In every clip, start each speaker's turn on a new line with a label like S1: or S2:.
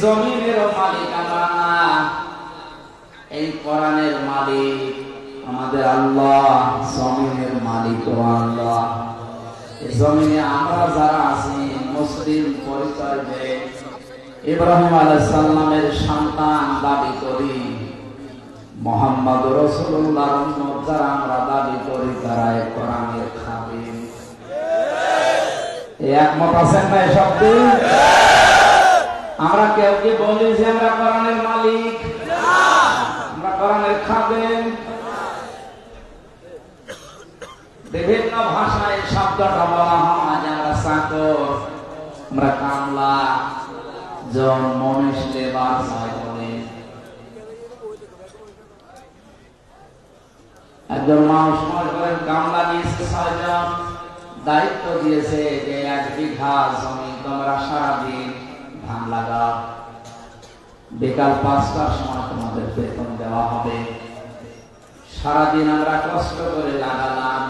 S1: জমিনের মালিক আমরা না, এই কোরআনের মালিক আমাদের আল্লাহ। জমিনের মালিক আল্লাহ। এই জমিনে আমরা যারা আছি মুসলিম পরিচয় দেয়, ইব্রাহিম আলাইহিস সালামের সন্তান দাবি করি, মুহাম্মদ রাসূলুল্লাহর উম্মত যারা আমরা দাবি করি, তারা এই কোরআনের খাদিম। একমত আছেন না এসব? আমরা কেউ কি বলি যে আমরা কোরআনের মালিক? আমরা কোরআনের খাদেম। বিভিন্ন ভাষায় শব্দটা বলা হয় যে আমরা চাকর, আমরা কামলা, জন মনীষ লেবার বলে। একজন মানুষ মনে করেন কামলা নিয়েছে 6 জন, দায়িত্ব দিয়েছে যে 1 বিঘা জমি তোমরা সারাদিন ধান লাগাও, বিকাল 5টার সময় তোমাদের বেতন দেওয়া হবে। সারাদিন আমরা কষ্ট করে লাগালাম,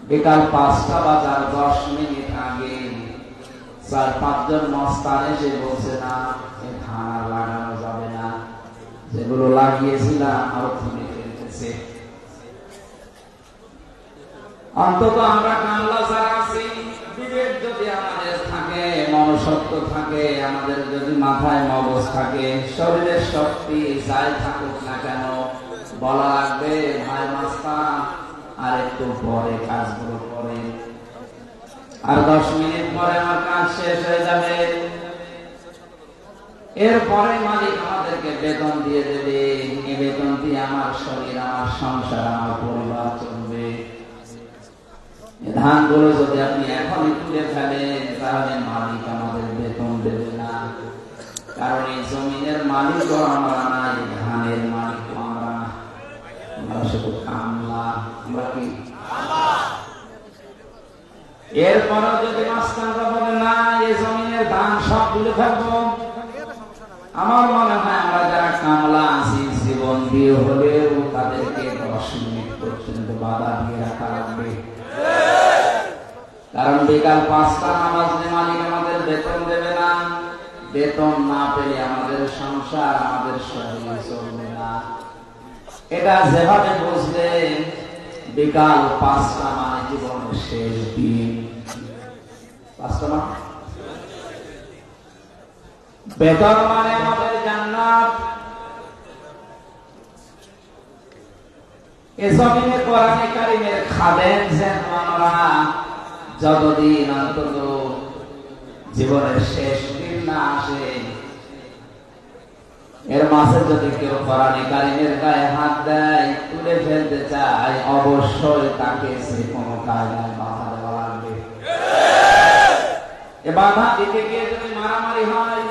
S1: বিকাল 5টা বাজার 10 মিনিট আগে 4-5 জন মস্তান এসে বলছে না এই ধান আর লাগানো যাবে না, যেগুলো লাগিয়েছিলাম আরো থেমে ফেলতেছে। অন্তত আমরা কামলা যারা আছি, বিবেক যদি আমাদের থাকে, মনুষ্যত্ব থাকে, আমাদের যদি মাথায় মগজ থাকে, শরীরের শক্তি যাই থাকুক না কেন, বলা লাগবে ভাই মাস্তান আর একটু পরে কাজগুলো করে, আর 10 মিনিট পরে আমার কাজ শেষ হয়ে যাবে। এরপরে মালিক আমাদেরকে বেতন দিয়ে দেবে। এই বেতন দিয়ে আমার শরীর, আমার সংসার, আমার পরিবার চলবে। ধানগুলো যদি আপনি এখনই তুলে ফেলেন, তাহলে মালিক আমাদের বেতন দেবে না। কারণ এই জমিনের মালিকও আমরা নাই, ধানের মালিক আমরা। আমরা শুধু কামলা। আমরা কি? এরপরও যদি মাস্টাররা বলে না এই জমিনের ধান সব তুলে ফেলবো, আমার মনে হয় আমরা যারা কামলা আছি, জীবন দিয়ে হলেও তাদেরকে 10 মিনিট পর্যন্ত বাধা দিয়ে রাখা লাগবে। কারণ বিকাল 5টা নামাজ মালিক আমাদের বেতন দেবে না। বেতন না পেলে আমাদের সংসার, আমাদের শরীর চলবে না। এটা যেভাবে বুঝলেন, বিকাল 5টা মানে জীবনের শেষ দিন। 5টা মানে বেতন মানে আমাদের জান্নাত। এ জমিনে কোরআনে কারীমের খাদেম যেন আমরা যতদিন অন্তত জীবনের শেষ দিন না আসে, এর মাঝে যদি কেউ কোরআনে কারীমের গায়ে হাত দেয়, তুলে ফেলতে চায়, অবশ্যই তাকে সে কোনো কায়দায় বাধা দেওয়া লাগবে। এ বাধা দিতে গিয়ে যদি মারামারি হয়,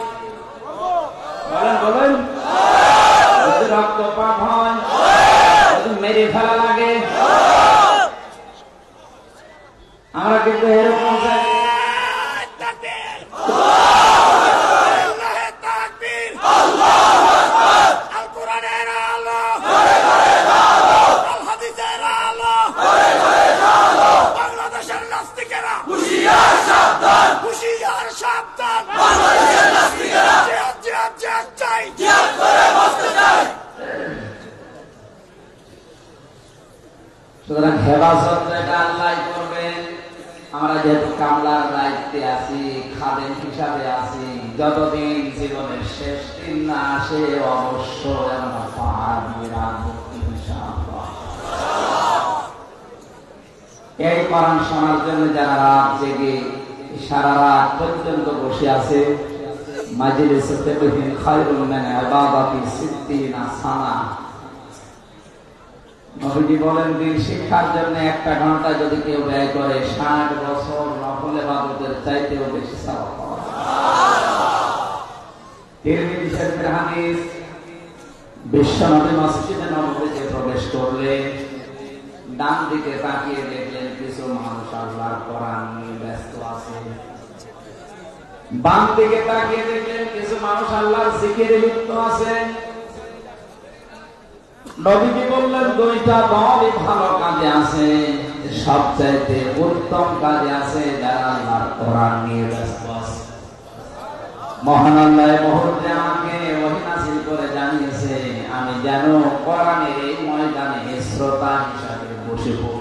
S1: বলেন যদি রক্তপাত হয়, যদি মেরে ফেলা লাগে, আমরা কিন্তু এরকম বাংলাদেশের নাস্তিকেরা হুঁশিয়ার সাবধান, হুঁশিয়ার সাবধান, বাংলাদেশের নাস্তিকেরা জিহাদ চাই, জিহাদ করে বাঁচতে চাই। সুতরাং হেফাজত যেটা আল্লাহ করবেন। আমরা যেহেতু কামলার দায়িত্বে আছি, খাদেম হিসাবে আছি, যতদিন জীবনের শেষ দিন না আসে, অবশ্যই আমরা পাহাড় দিয়ে রাখবো ইনশাআল্লাহ। এই কোরআন শোনার জন্য যারা রাত জেগে সারা রাত পর্যন্ত বসে আছে, মাজলিসে তাকবীর খায়রুম মিন ইবাদাতি 60 সানা। নবীজি বলেন, দিন শিক্ষার জন্য 1 ঘন্টা যদি কেউ ব্যয় করে, 60 বছর নফল ইবাদতের চাইতেও বেশি সওয়াব পাওয়া যায়। তিরমিজি শরীফের হাদিস, বিশ্বনবী মসজিদে নববীতে প্রবেশ করলেন, ডান দিকে তাকিয়ে দেখলেন কিছু মানুষ আল্লাহর কোরআন নিয়ে ব্যস্ত আছে। বাম দিকে তাকিয়ে দেখলেন কিছু মানুষ আল্লাহর জিকিরে লিপ্ত আছে। নবীজি বললেন, 2টা দলই ভালো কাজে আছে, সবচাইতে উত্তম কাজে আছে যারা আল্লাহর কোরআন নিয়ে ব্যস্ত আছে। মহান আল্লাহ মুহূর্তে আমাকে ওহী নাযিল করে জানিয়েছে আমি যেন কোরআনের এই ময়দানে শ্রোতা হিসাবে বসে পড়ি।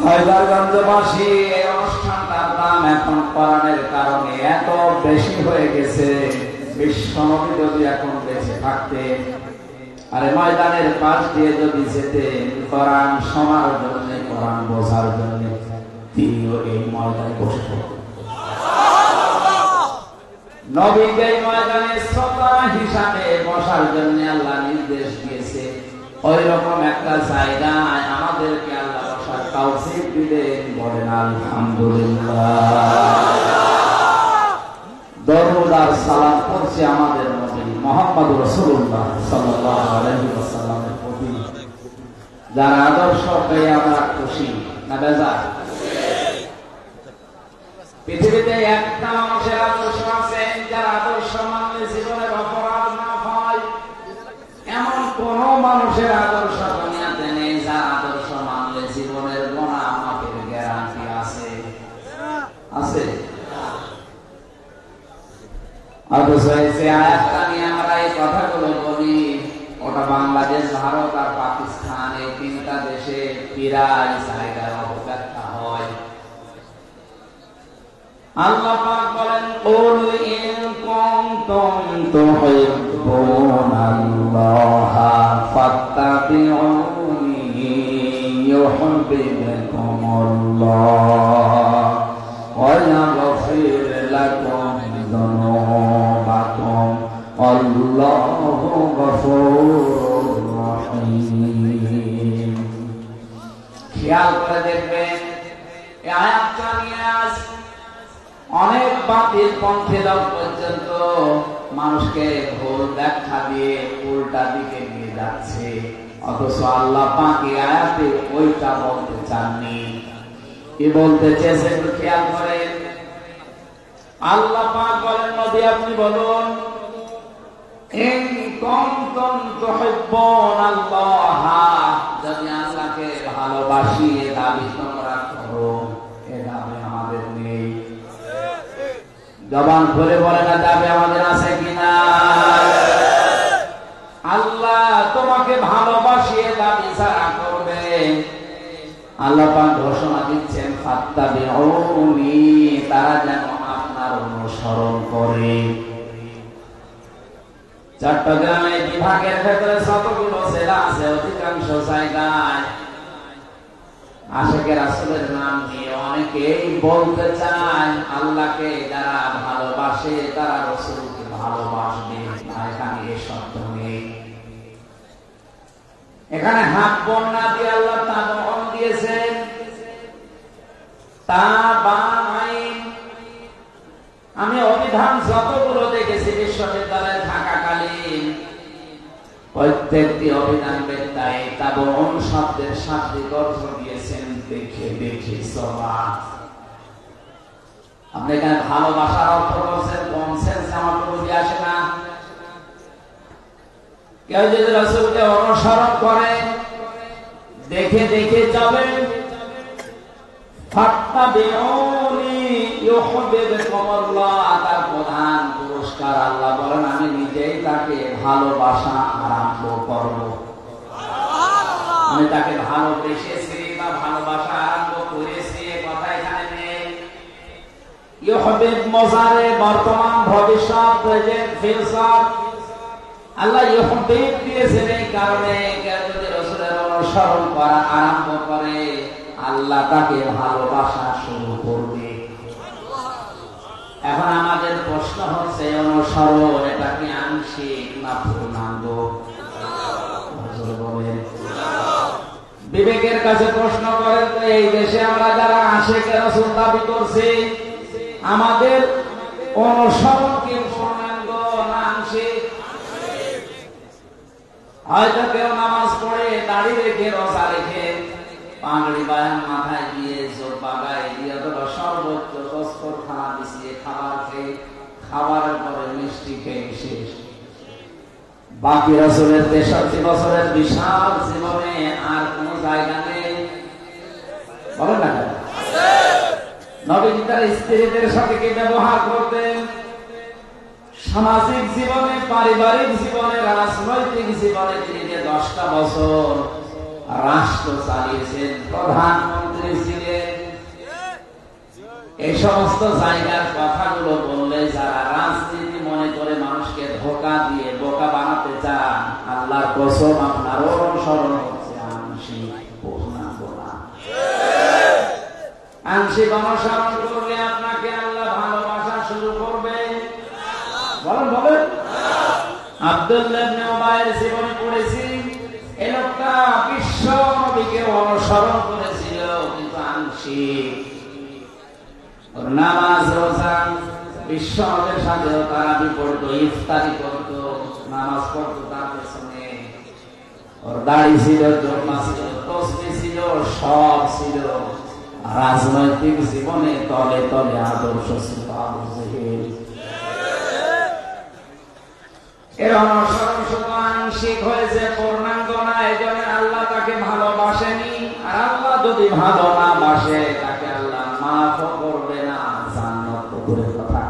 S1: হায়দারগঞ্জবাসী এই অনুষ্ঠানটার দাম এখন কোরআনের কারণে এত বেশি হয়ে গেছে, বিশ্বনবী যদি এখন বেঁচে থাকতে আরে ময়দানের পাশ দিয়ে যদি যেতে কোরআন শোনার জন্য, কোরআন বোঝার জন্য, তিনিও এই ময়দানে বসে থাকতেন। নবীকে ময়দানে শ্রোতা হিসাবে বসার জন্য আল্লাহ নির্দেশ দিয়েছে। ওই রকম একটা জায়গায় আমাদেরকে আল্লাহ বসার তৌফিক দিলেন। বলেন আলহামদুলিল্লাহ। দরুদ আর সালাম করছে আমাদের নবী মুহাম্মদ রাসূলুল্লাহ সাল্লাল্লাহু আলাইহি ওয়াসাল্লামের প্রতি, যার আদর্শ পেয়ে আমরা খুশি না বেজার? পৃথিবীতে একটা মানুষের আদর্শ আছে যার আদর্শ মানলে জীবনের অপরাধ না হয়। এমন কোন মানুষের আদর্শ দুনিয়াতে নেই যার আদর্শ মানলে জীবনের গুনাহ মাফের গ্যারান্টি আছে? আছে? অথচ এই আয়াতটা নিয়ে আমরা এই কথাগুলো বলি, ওটা বাংলাদেশ, ভারত আর পাকিস্তান এই তিনটা দেশে প্রায় জায়গায় অপব্যাখ্যা হয়। আল্লাহ পাক বলেন কুল ইন কুনতুম তুহিব্বুনাল্লাহা ফাত্তাবিউনি ইউহিব্বুকুমুল্লাহ ওয়া ইয়াগফির লাকুম যুনুবাকুম আল্লাহু গফুরুর রহিম। খেয়াল করে দেখবেন এই আয়াতটা নিয়ে আজ অনেক বাতিল পন্থী লোক পর্যন্ত মানুষকে ভুল ব্যাখ্যা দিয়ে উল্টা দিকে নিয়ে যাচ্ছে, অথচ আল্লাহ পাক এই আয়াতে ওইটা বলতে চাননি। কি বলতে চেয়েছে একটু খেয়াল করেন। আল্লাহ পাক বলেন নবী আপনি বলুন ইন কুনতুম তুহিব্বুনাল্লাহ, যদি আল্লাহকে ভালোবাসি এ দাবি তোমরা করো, এ দাবি আমাদের নেই। জবান খুলে বলে না দাবি আমাদের আছে কিনা? আল্লাহ তোমাকে ভালোবাসি এ দাবি ছাড়া করবে। আল্লাহ পাক ঘোষণা দিচ্ছেন ফাত্তাবিউনি, তারা যেন আপনার অনুসরণ করে। চট্টগ্রামে বিভাগের ভেতরে যতগুলো জেলা আছে অধিকাংশ জায়গায় আশিকে রাসূলের নাম নিয়ে অনেকেই বলতে চায় আল্লাহকে যারা ভালোবাসে তারা রাসূলকে ভালোবাসবে। এখানে এই শব্দ নেই। এখানে হাত বন্যা দিয়ে আল্লাহ তাবন দিয়েছেন, তা বানাইন। আমি অভিধান যতগুলো দেখেছি বিশ্ববিদ্যালয়ে থাকাকালীন প্রত্যেকটি অভিধান বেত্তায় তাবন শব্দের শাব্দিক অর্থ দিয়েছেন দেখে দেখে সবা। আপনি এখানে ভালোবাসার অর্থ বলছেন, কোন সেন্স আমার তো বুঝে আসে না। কেউ যদি রাসূলকে অনুসরণ করে দেখে দেখে যাবে, ফাত্তাবিউনি ইউহিব্বুকুমুল্লাহ, তার প্রধান পুরস্কার আল্লাহ বলেন আমি নিজেই তাকে ভালোবাসা আরম্ভ করব। আমি তাকে ভালোবেসেছি বা ভালোবাসা আরম্ভ করেছি এ কথা এখানে নেই। ইউহিব্বু মুজারে বর্তমান ভবিষ্যৎ প্রেজেন্ট ফিউচার আল্লাহ ইউহিব্বু দিয়েছেন। এই কারণে কেউ যদি রাসূলের অনুসরণ করা আরম্ভ করে আল্লাহ তাকে ভালোবাসা শুরু করবে। এখন আমাদের প্রশ্ন হচ্ছে অনুসরণ এটা কি আংশিক না পূর্ণাঙ্গ? বিবেকের কাছে প্রশ্ন করেন তো এই দেশে আমরা যারা আশিক রাসূল দাবি করছি আমাদের অনুসরণ কি পূর্ণাঙ্গ না আংশিক? হয়তো কেউ নামাজ পড়ে দাড়ি রেখে রোজা রেখে পাগড়ি বায়ান মাথায় দিয়ে জোপা গায়ে দিয়ে অথবা সর্বোচ্চ তস্কর খানা দিছিয়ে খাবার খেয়ে খাবারের পরে মিষ্টি খেয়ে শেষ। বাকি রাসূলের 63 বছরের বিশাল জীবনে আর কোন জায়গা নেই, বলেন না? নবীজি তার স্ত্রীদের সাথে কি ব্যবহার করতেন, সামাজিক জীবনে, পারিবারিক জীবনে, রাজনৈতিক জীবনে তিনি যে 10টা বছর রাষ্ট্র চালিয়েছেন, প্রধানমন্ত্রী ছিলেন, এই সমস্ত জায়গার কথাগুলো বললে যারা রাজনীতি মনে করে মানুষকে ধোঁকা দিয়ে বোকা বানাতে চান, আল্লাহর কসম আপনার অনুসরণ হচ্ছে আংশিক, পূর্ণাঙ্গ না। আংশিক অনুসরণ করলে আপনাকে আল্লাহ ভালোবাসা শুরু করবে। বলেন বলেন। আব্দুল্লাহ ইবনে উবাইয়ের জীবনে পড়েছি, এই লোকটা বিশ্ব নবীকে অনুসরণ করেছিল, কিন্তু আংশিক। নামাজ রোজা বিশ্ব নবীর সাথেও তারা বিপরীত, ইফতারি করত, নামাজ পড়তো তার পেছনে, ওর দাড়ি ছিল, জন্মা ছিল, তসবিহ ছিল, সব ছিল। রাজনৈতিক জীবনে তলে তলে আদর্শ ছিল আবু জেহেল। এর অনুসরণ শুধু আংশিক হয়েছে, পূর্ণাঙ্গ না। এই জন্য আল্লাহ তাকে ভালোবাসেনি। আর আল্লাহ যদি ভালো না বাসে, তাকে আল্লাহ মাফ করবে না, জান্নাত দূরের কথা।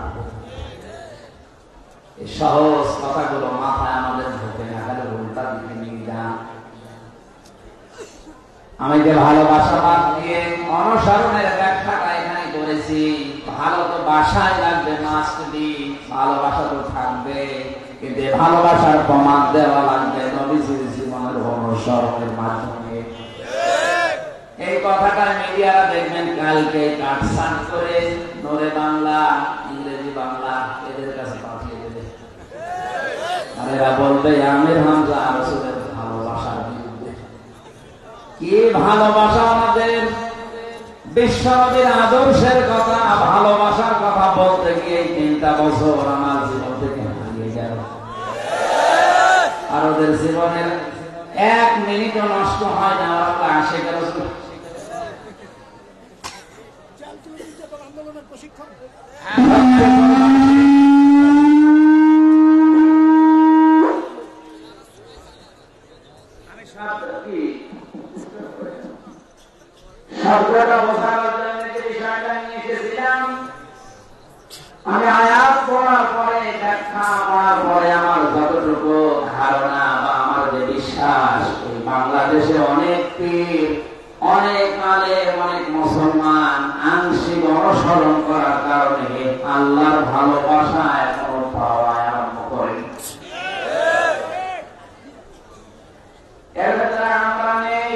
S1: এই সহজ কথাগুলো মাথায় আমাদের ঢোকে না, তাহলে উল্টা দিকে নিয়ে যান। আমি যে ভালোবাসা বাদ দিয়ে অনুসরণের ব্যাখ্যাটা এখানে করেছি, ভালো তো বাসায় লাগবে, মাস্ট বি, ভালোবাসা তো থাকবে, কিন্তু ভালোবাসার প্রমাণ দেওয়া লাগবে নবীজির জীবনের অনুসরণের মাধ্যমে। এই কথাটা মিডিয়ারা দেখবেন কালকে কাটছাট করে নরে বাংলা, ইংরেজি বাংলা এদের কাছে পাঠিয়ে দেবে, আর এরা বলবে আমির হামজা রাসূলের ভালোবাসার বিরুদ্ধে। কি ভালোবাসা আমাদের? বিশ্বনবীর আদর্শের কথা, ভালোবাসার কথা বলতে গিয়ে 3টা বছর আমার জীবন থেকে হারিয়ে গেল। আর ওদের জীবনের 1 মিনিটও নষ্ট হয় না। ওরা আসে গেল আমি আয়াত পড়ার পরে, ব্যাখ্যা পড়ার পরে আমার যতটুকু ধারণা বা আমার যে বিশ্বাস, এই বাংলাদেশে অনেক পীর, অনেক আলেম, অনেক মুসলমান আংশিক অনুসরণ করার কারণে আল্লাহর ভালোবাসা এখনো পাওয়া আরম্ভ করে। এর ভেতরে আমরা নেই,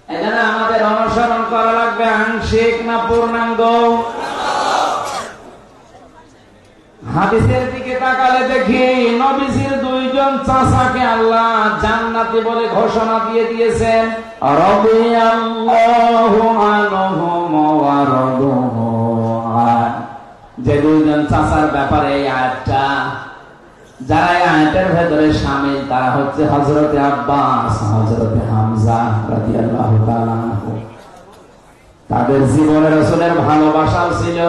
S1: এখানে আমাদের অনুসরণ করা লাগবে আংশিক না পূর্ণাঙ্গ? হাদিসের দিকে তাকালে দেখি নবীজির 2 জন চাচাকে আল্লাহ জান্নাতি বলে ঘোষণা দিয়ে দিয়েছেন। রাদিয়াল্লাহু আনহুম ওয়া রাদুহু আন। যে 2 জন চাচার ব্যাপারে এই আয়াতটা, যারা এই আয়াতের ভেতরে শামিল, তারা হচ্ছে হযরতে আব্বাস, হযরতে হামজা রাদিয়াল্লাহু তাআলা আনহু। তাদের জীবনে রাসূলের ভালোবাসাও ছিল,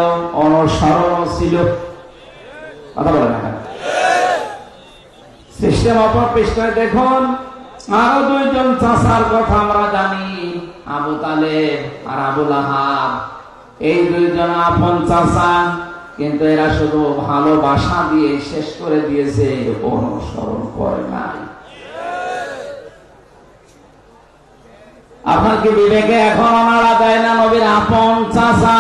S1: অনুসরণও ছিল। কথা বলে না সিস্টেম অপর পৃষ্ঠায় দেখুন, আরো 2 জন চাচার কথা আমরা জানি, আবু তালেব আর আবু লাহাব। এই 2 জন আপন চাচা, কিন্তু এরা শুধু ভালোবাসা দিয়ে শেষ করে দিয়েছে, অনুসরণ করে নাই। আপনার কি বিবেকে এখন নাড়া দেয় না? নবীর আপন চাচা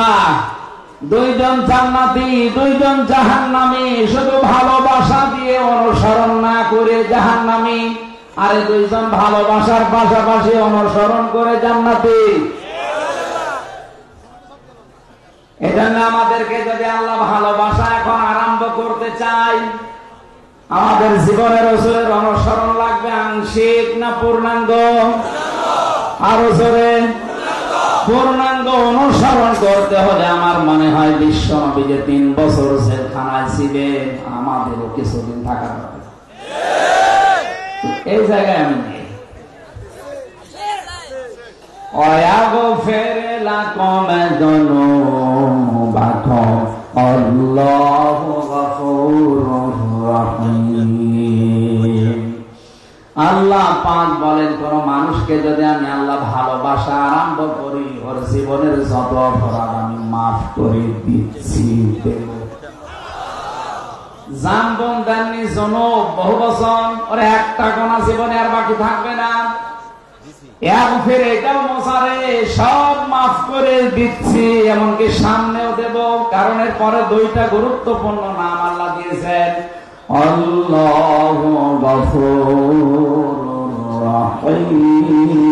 S1: 2 জন জান্নাতি, 2 জন জাহান্নামী, শুধু ভালোবাসা দিয়ে অনুসরণ না করে জাহান্নামী, আর 2 জন ভালোবাসার পাশাপাশি অনুসরণ করে জান্নাতি। এজন্য আমাদেরকে যদি আল্লাহ ভালোবাসা এখন আরম্ভ করতে চাই, আমাদের জীবনের রাসূলের অনুসরণ লাগবে আংশিক না পূর্ণাঙ্গ? আরো জোরে। পূর্ণাঙ্গ অনুসরণ করতে হলে আমার মনে হয় বিশ্ব নবী যে 3 বছর জেলখানায় ছিলেন, আমাদেরও কিছুদিন থাকা দরকার। এই জায়গায় আমি নেই। ويغفر لكم ذنوبكم والله غفور رحيم আল্লাহ পাক বলেন, কোন মানুষকে যদি আমি আল্লাহ ভালোবাসা আরম্ভ করি, ওর জীবনের যত অপরাধ আমি মাফ করে দিচ্ছি। জানবন দেননি জনব বহু বছর, ওর একটা গোনা জীবনে আর বাকি থাকবে না। ফের এটাও মশারে সব মাফ করে দিচ্ছি, এমনকি সামনেও দেব। কারণ এর পরে দুইটা গুরুত্বপূর্ণ নাম আল্লাহ দিয়েছেন, আল্লাহু গফুরুর রাহিম।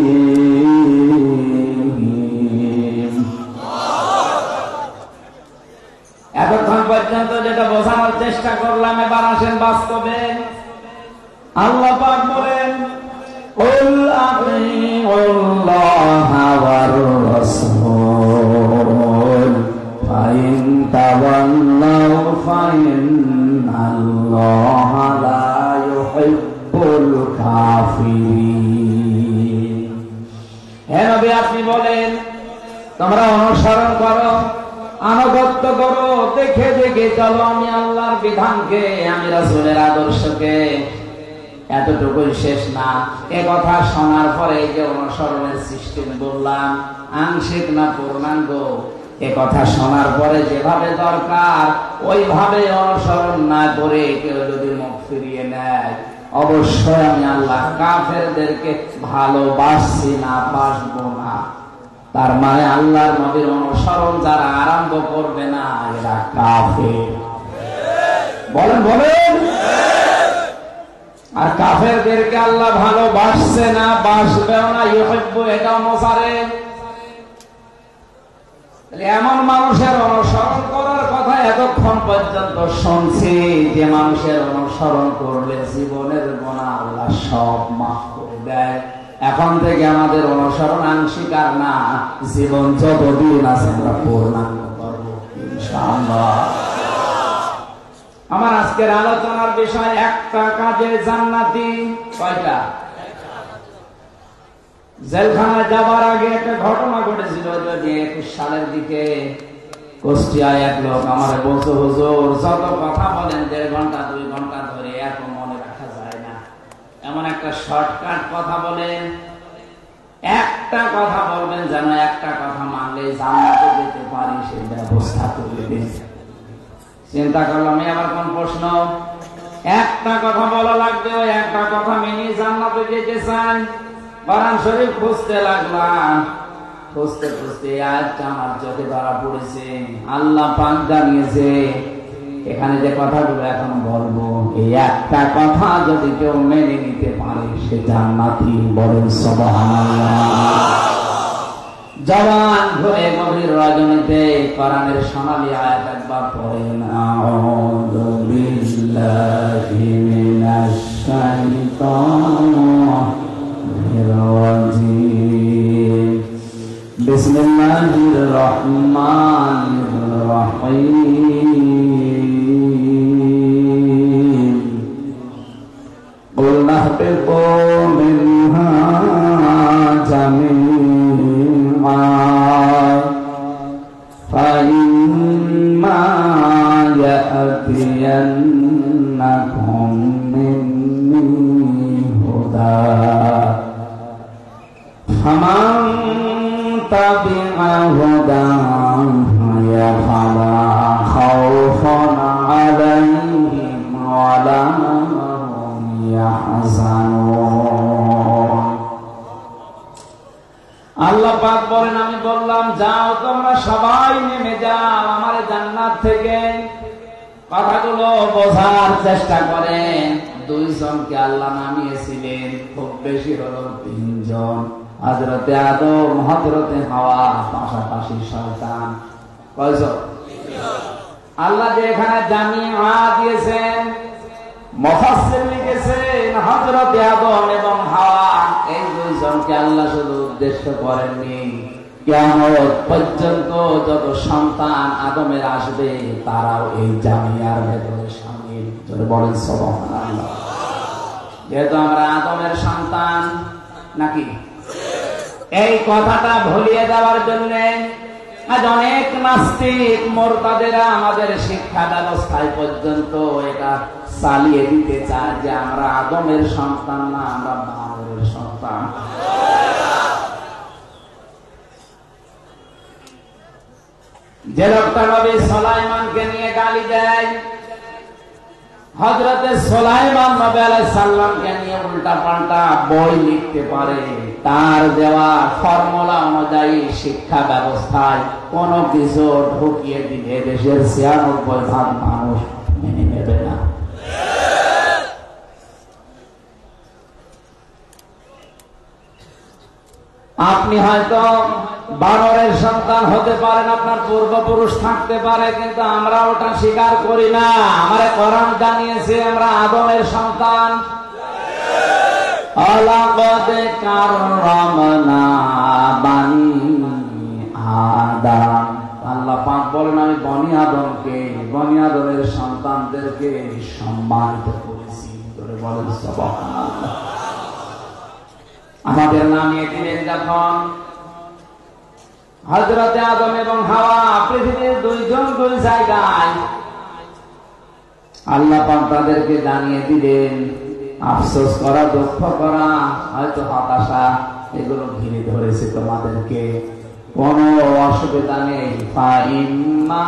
S1: এতক্ষণ পর্যন্ত যেটা বোঝানোর চেষ্টা করলাম, এবার আসেন বাস্তবে। আল্লাহ পাক বলেন, قل أطيعوا الله والرسول فإن تولوا فإن الله لا يحب الكافرين। হে নবী, আপনি বলেন, তোমরা অনুসরণ করো, আনুগত্য করো, দেখে দেখে চলো আমি আল্লাহর বিধানকে, আমি রাসূলের আদর্শকে। এতটুকুই শেষ না, এ কথা শোনার পরে যে অনুসরণের সিস্টেম বললাম, আংশিক না পূর্ণাঙ্গ, এ কথা শোনার পরে যেভাবে দরকার ওইভাবে অনুসরণ না করে কেউ যদি মুখ ফিরিয়ে নেয়, অবশ্যই আমি আল্লাহ কাফেরদেরকে ভালোবাসছি না, বাসবো না। তার মানে আল্লাহর নবীর অনুসরণ যারা আরম্ভ করবে না, এরা কাফের। বলেন বলেন। আর কাফেরদেরকে আল্লাহ ভালোবাসছে না, বাসবেও না, ইউহিব্বু, এটাও নসারে। এমন মানুষের অনুসরণ করার কথা এতক্ষণ পর্যন্ত শুনছি, যে মানুষের অনুসরণ করলে জীবনের গুনাহ আল্লাহ সব মাফ করে দেয়। এখন থেকে আমাদের অনুসরণ আংশিক আর না, জীবন যতদিন আছে আমরা পূর্ণাঙ্গ করব ইনশাআল্লাহ। আমার আজকের আলোচনার বিষয়, একটা কাজে জান্নাতি। কয়টা? জেলখানায় যাবার আগে একটা ঘটনা ঘটেছিল, 2021 সালের দিকে কুষ্টিয়ায় এক লোক আমার বলছে, হুজুর যত কথা বলেন 1.5 ঘন্টা 2 ঘন্টা ধরে, এত মনে রাখা যায় না। এমন একটা শর্টকাট কথা বলেন, একটা কথা বলবেন যেন একটা কথা মানলে জান্নাতে যেতে পারি, সেই ব্যবস্থা করে দিন। চিন্তা করলাম, আবার কোন প্রশ্ন? একটা কথা বলা লাগবে, ওই একটা কথা মেনে জান্নাতে যেতে চান। কোরআন শরীফ খুঁজতে লাগলাম, খুঁজতে খুঁজতে আয়াতটা আমার চোখে ধরা পড়েছে। আল্লাহ পাক জানিয়েছে, এখানে যে কথাগুলো এখন বলবো, এই একটা কথা যদি কেউ মেনে নিতে পারে, সে জান্নাতি। বলেন সুবহানাল্লাহ। জবান ঘুরে গভীর রজনীতে কোরআনের সোনালী আয়াত একবার পড়েন, আউযু বিল্লাহি মিনাশ শাইতানির রাজিম, বিসমিল্লাহির রহমানির রহিম, কুল নাহবিতু মিনহা জামিআন ফাইম্মা ইয়াতিয়ান্নাকুম মিন্নী হুদা ফামান তাবিআ হুদায়া ফালা খাউফুন আলাইহিম ওয়ালা হুম ইয়াহজানুন। আল্লাহ পাক বলেন, আমি বললাম যাও তোমরা সবাই নেমে যাও আমার জান্নাত থেকে। কথাগুলো বোঝার চেষ্টা করেন। 2 জনকে আল্লাহ নামিয়েছিলেন, খুব বেশি হলো 3 জন। হযরতে আদম, হযরতে হাওয়া, পাশাপাশি শয়তান। কয়জন? আল্লাহ যে এখানে জামিআ দিয়েছেন, মুফাসসির লিখেছেন হযরতে আদম এবং হাওয়া, এই 2 জনকে আল্লাহ শুধু উদ্দেশ্য করেননি, কিয়ামত পর্যন্ত যত সন্তান আদমের আসবে তারাও এই জামিয়ার ভেতরে শামিল। বলেন সুবহানাল্লাহ। যেহেতু আমরা আদমের সন্তান নাকি, এই কথাটা ভুলিয়ে দেওয়ার জন্য আজ অনেক নাস্তিক মোরতাদেরা আমাদের শিক্ষা ব্যবস্থায় পর্যন্ত এটা চালিয়ে দিতে চায় যে আমরা আদমের সন্তান না, আমরা বানরের সন্তান। যে লোকটা নবী সুলাইমানকে নিয়ে গালি দেয়, হযরতে সুলাইমান নবী আলাইহিস সালামকে নিয়ে উল্টা পাল্টা বই লিখতে পারে, তার দেওয়া ফর্মুলা অনুযায়ী শিক্ষা ব্যবস্থায় কোনো কিছু ঢুকিয়ে দিলে দেশের ৯৬% মানুষ মেনে নেবে না। আপনি হয়তো বানরের সন্তান হতে পারেন, আপনার পূর্বপুরুষ থাকতে পারে, কিন্তু আমরা ওটা স্বীকার করি না। আমরা কোরআন জানিয়েছে আমরা আদমের সন্তান। আলাকাদ কাররামনা বানি আদম, আল্লাহ পাক বলেন আমি বনি আদমকে, বনি আদমের সন্তানদেরকে সম্মানিত করেছি। তোরে বলেন সুবহানাল্লাহ। আমাদের নামিয়ে দিলেন যখন হযরতে আদম এবং হাওয়া পৃথিবীর দুইজন দুই জায়গায়, আল্লাহ পাক তাদেরকে জানিয়ে দিলেন। আফসোস করা, দুঃখ করা, হয়তো হতাশা, এগুলো ঘিরে ধরেছে তোমাদেরকে, কোনো অসুবিধা নেই। ফাইম্মা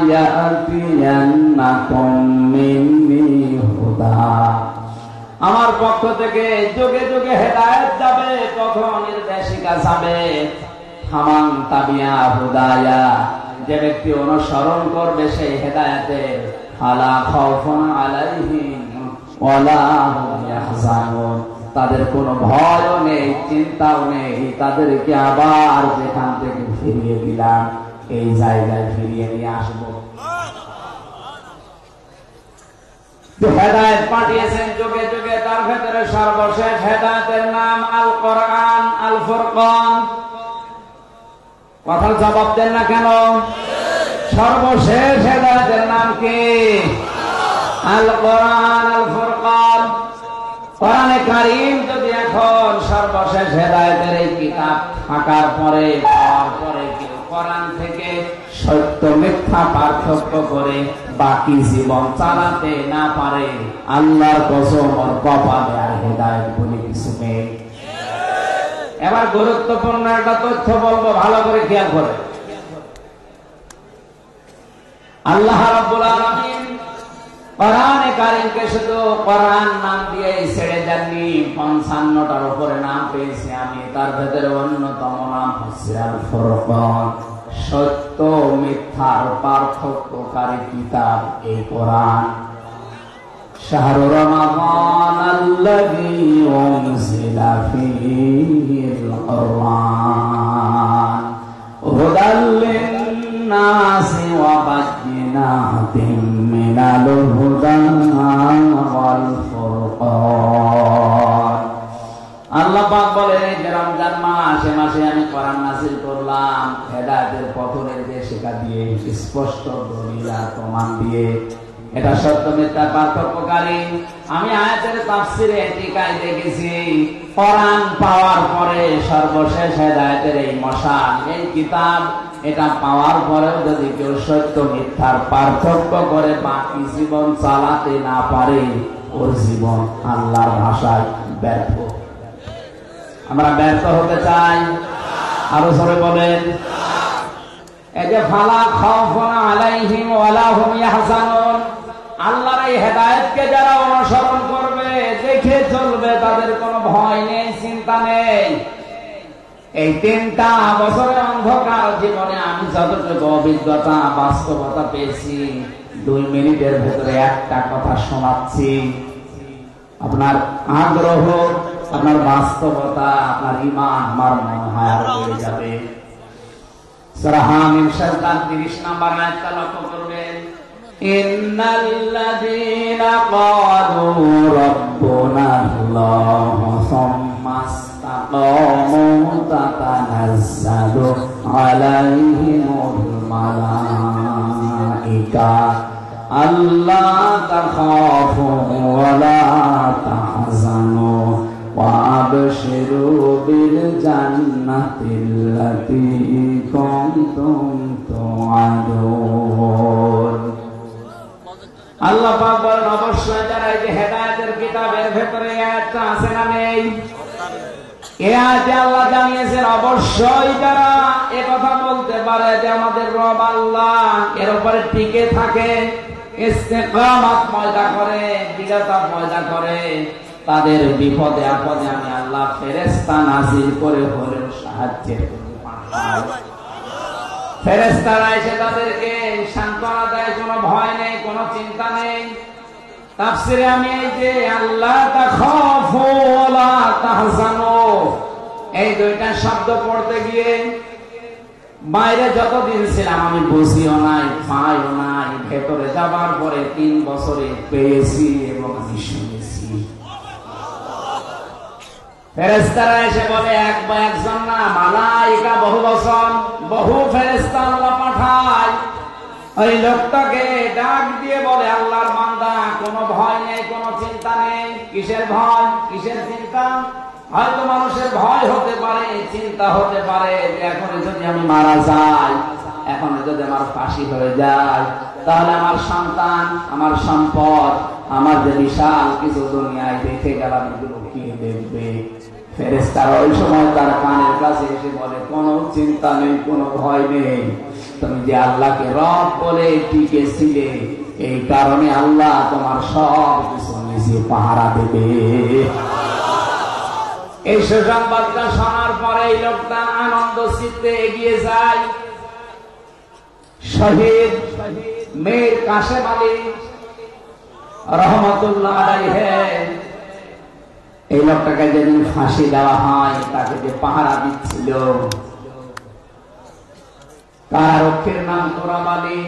S1: ইয়াতিয়ান্নাকুম মিন্নি হুদা, আমার পক্ষ থেকে যুগে যুগে হেদায়েত যাবে, কখন নির্দেশিকা যাবে। হামান তাবিয়া হুদায়া, যে ব্যক্তি অনুসরণ করবে সেই হেদায়েতের, আলা খাউফুন আলাইহিম ওয়ালা হুম ইয়াহজানুন, তাদের কোনো ভয়ও নেই, চিন্তাও নেই। তাদেরকে আবার যেখান থেকে ফিরিয়ে দিলাম এই জায়গায় ফিরিয়ে নিয়ে আসবো। হেদায়েত পাঠিয়েছেন যুগে যুগে, তার ভেতরে সর্বশেষ হেদায়েতের নাম আল কোরআন, আল ফুরকান। কথার জবাব দেন না কেন? সর্বশেষ হেদায়েতের নাম কি? আল কোরআন, আল ফুরকান। কোরআনে কারীম যদি এখন সর্বশেষ হেদায়েতের এই কিতাব থাকার পরে, পাওয়ার পরে কেউ কোরআন থেকে সত্য মিথ্যা পার্থক্য করে বাকি জীবন চালাতে না পারে, আল্লাহর কসম ওর কপালে আর হেদায়েত বলে কিছু নেই। এবার গুরুত্বপূর্ণ একটা তথ্য বলবো, ভালো করে খেয়াল করে। আল্লাহ রাব্বুল আলামিন কোরআনে কারীমকে শুধু কোরআন নাম দিয়ে ছেড়ে দেননি, ৫৫টার উপরে নাম পেয়েছে আমি। তার ভেতরে অন্যতম নাম হচ্ছে আল ফুরকান, সত্য মিথ্যার পার্থক্যকারী কিতাব এই কোরআন। শাহরু রমাদান আল্লাযী উনজিলা ফীহিল কুরআন হুদাল লিন-নাসি ওয়া বায়্যিনাতিন মিনাল হুদা ওয়াল ফুরকান। আল্লাহ পাক বলেন এই যে রমজান মাস, এ মাসে আমি কোরআন নাযিল করলাম হেদায়েতের পথ নির্দেশিকা দিয়ে, স্পষ্ট দলিল আর প্রমাণ দিয়ে। এটা সত্য মিথ্যার পার্থক্যকারী। আমি আয়াতের তাফসীরে টিকায় দেখেছি, কোরআন পাওয়ার পরে সর্বশেষ হেদায়েতের এই মশাল, এই কিতাব, এটা পাওয়ার পরেও যদি কেউ সত্য মিথ্যার পার্থক্য করে বাকি জীবন চালাতে না পারে, ওর জীবন আল্লাহর ভাষায় ব্যর্থ। আমরা ব্যর্থ হতে চাই? আরো জোরে বলেন। এই যে ফালা খাউফুন আলাইহিম ওয়ালা হুম ইয়াহজানুন, আল্লাহর এই হেদায়েতকে যারা অনুসরণ করবে, দেখে চলবে, তাদের কোনো ভয় নেই, চিন্তা নেই। এই ৩টা বছরের অন্ধকার জীবনে আমি যতটুকু অভিজ্ঞতা, বাস্তবতা পেয়েছি, ২ মিনিটের ভেতরে একটা কথা শোনাচ্ছি। আপনার আগ্রহ, আপনার বাস্তবতা, আপনার ঈমান আমার মনে হয় আর বেড়ে যাবে। সূরা হামিম ৩০ নম্বর আয়াতটা লক্ষ্য করবেন। ইন্নাল্লাযীনা ক্বালু রাব্বুনাল্লাহু সুম্মা ইসতাকামু তাতানাজ্জালু আলাইহিমুল মালাঈকা আল্লা তাখাফু ওয়া লা তাহজানু ওয়া আবশিরু বিল জান্নাতিল্লাতী কুনতুম তুআদুন। আল্লাহ পাক বলেন অবশ্যই যারা এই যে হেদায়েতের কিতাবের ভেতরে আয়াতটা আছে না নেই, এই আয়াতে আল্লাহ জানিয়েছেন অবশ্যই যারা একথা বলতে পারে যে আমাদের রব আল্লাহ, এর উপরে টিকে থাকে, ইস্তেকামাত পয়দা করে, দৃঢ়তা পয়দা করে, তাদের বিপদে আপদে আমি আল্লাহ ফেরেশতা নাযিল করে হলেও সাহায্যের জন্য পাঠাই। ফেরেশতারা এসে তাদেরকে সান্ত্বনা দেয়, কোনো ভয় নেই, কোনো চিন্তা নেই। তাফসিরে আমি এই যে আল্লাহ তাখাফু ওয়ালা তাহজানু, এই দুইটা শব্দ পড়তে গিয়ে বাইরে যতদিন ছিলাম আমি বুঝিও নাই, পাইও নাই, ভেতরে যাবার পরে 3 বছরে পেয়েছি এবং আমি শুনেছি। ফেরেশতারা এসে বলে একজন না, মালাইকা বহু বছর, বহু ফেরেশতা আল্লাহ পাঠায়। ওই লোকটাকে ডাক দিয়ে বলে আল্লাহর বান্দা, কোনো ভয় নেই, কোনো চিন্তা নেই। কিসের ভয়, কিসের চিন্তা? হয়তো মানুষের ভয় হতে পারে, চিন্তা হতে পারে যে এখন যদি আমি মারা যাই, এখন যদি আমার ফাঁসি হয়ে যায়, তাহলে আমার সন্তান, আমার সম্পদ, আমার যে বিশাল কিছু দুনিয়ায় দেখে গেলাম, এগুলো কি দেখবে? ফেরেশতারা ওই সময় তার কানের কাছে এসে বলে কোনো চিন্তা নেই, কোনো ভয় নেই, তুমি যে আল্লাহকে রব বলে টিকেছিলে, এই কারণে আল্লাহ তোমার সব কিছু নিজে পাহারা দেবে। এই সুসংবাদটা শোনার পরে এই লোকটা আনন্দ চিত্তে এগিয়ে যায়। শহীদ মীর কাসেম আলী রহমতুল্লাহ আলাইহি, এই লোকটাকে যেদিন ফাঁসি দেওয়া হয়, তাকে যে পাহারা দিচ্ছিল, কারারক্ষীর নাম তোরাব আলী।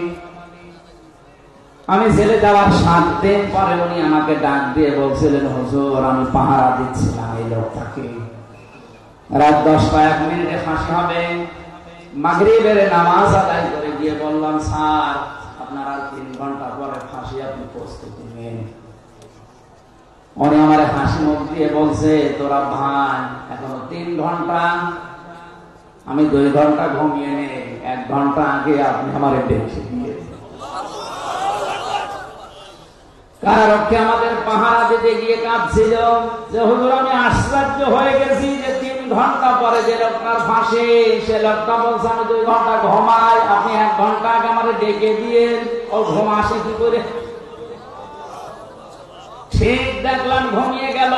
S1: আমি জেলে যাওয়ার 7 দিন পরে উনি আমাকে ডাক দিয়ে বলছিলেন, হুজুর আমি পাহারা দিচ্ছিলাম এই লোকটাকে, রাত 10:01 ফাঁসি হবে। মাগরিবের নামাজ আদায় করে গিয়ে বললাম, স্যার আপনার আর 3 ঘন্টা পরে ফাঁসি, আপনি প্রস্তুতি নিন। উনি আমার হাসি মুখ দিয়ে বলছে, তোরা ভাই এখনো 3 ঘন্টা, আমি 2 ঘন্টা ঘুমিয়ে নেই, 1 ঘন্টা আগে আপনি আমার দেখে দিয়ে। কারারক্ষী আমাদের পাহারা দিতে গিয়ে কাঁদছিল যে হুজুর আমি আশ্চর্য হয়ে গেছি যে 3 ঘন্টা পরে যে লোকটার ফাঁসি, সে লোকটা বলছে আমি 2 ঘন্টা ঘুমাই, আপনি 1 ঘন্টা আগে আমার ডেকে দিয়ে। ও ঘুম আসে কি করে? ঠিক দেখলাম ঘুমিয়ে গেল।